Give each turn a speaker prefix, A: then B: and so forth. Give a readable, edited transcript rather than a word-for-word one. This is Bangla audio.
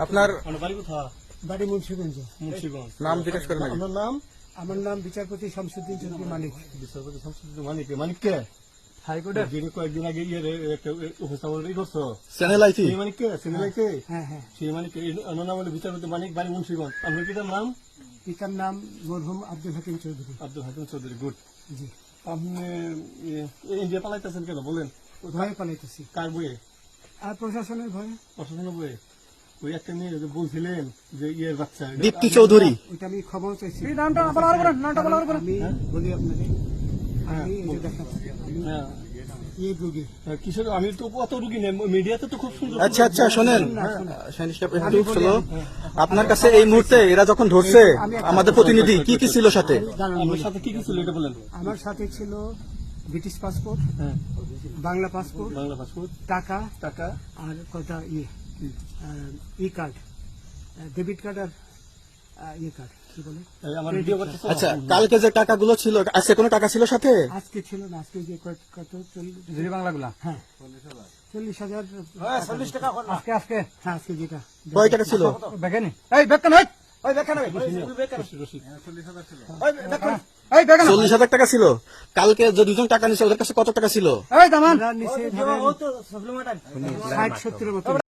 A: আপনার
B: বাড়ি মুন্সিগঞ্জ।
A: নাম জিজ্ঞেস করেন আগে।
B: আমার নাম বিচারপতি শামসুদ্দিন চৌধুরী মানিক।
C: বিচারপতি শামসুদ্দিন মানিককে হাইকোর্টের যিনি কয়েকদিন আগে একটা উপস্থাপন করছো
A: চ্যানেল আইছি
C: সেই মানিককে চ্যানেলাইতে
B: হ্যাঁ হ্যাঁ,
C: সেই মানিককে অন্য নাম হলো বিচারপতি মানিক বাড়ি মুন্সিগঞ্জ। আপনার পিতার নাম?
B: পিতার নাম মরহুম আব্দুল হাকিম চৌধুরী।
C: আব্দুল হাকিম চৌধুরী। গুড।
B: জি।
C: আপনি ইন্ডিয়া পালাইতেছেন কেন বলেন?
B: ভয়ে পালাইতেছি।
C: কার বইয়ে?
B: আর প্রশাসনের ভয়ে।
C: প্রশাসনের বইয়ে? ওই একটা মেয়ে যে বলছিলেন যে ইয়ের বাচ্চা
A: দীপ্তি চৌধুরী,
B: ওইটা আমি খবর চাইছি।
C: হ্যাঁ?
B: আমি বলি আপনাকে, আমি এই যে দেখাচ্ছি,
C: হ্যাঁ।
B: এই রোগী।
C: কিশোর আমি তো অত রুগী নেই, মিডিয়াতে তো খুব সুন্দর।
A: আচ্ছা আচ্ছা শোনেন শাহিন সাহেব, একটু শোনো। আপনার কাছে এই মুহূর্তে এরা যখন ধরছে আমাদের প্রতিনিধি কি কি ছিল সাথে?
C: আমার সাথে কি কি ছিল এটা বলেন।
B: আমার সাথে ছিল ব্রিটিশ পাসপোর্ট,
C: হ্যাঁ,
B: বাংলা পাসপোর্ট,
C: বাংলা পাসপোর্ট,
B: টাকা
C: টাকা,
B: আর কটা ই কার্ড, ডেবিট কার্ড আর ইয়ে কার্ড, কি বলে
C: আমার ভিডিও করতেছে।
A: আচ্ছা, কালকে যে টাকাগুলো ছিল, আজকে কোনো টাকা ছিল সাথে?
B: আজকে ছিল না, আজকে যে কত
C: 40 বাংলাগুলা।
B: হ্যাঁ 40,000
C: টাকা
B: আজকে হ্যাঁ, আজকে যেটা
A: কয় টাকা ছিল?
C: দেখেনি এই বেকন এই ওই বেকন এই
A: 40,000 টাকা ছিল। কালকে যে দুজন টাকা নিছে ওদের কাছে কত টাকা ছিল?
C: এই দামান
B: নিচে 60-70 মতো।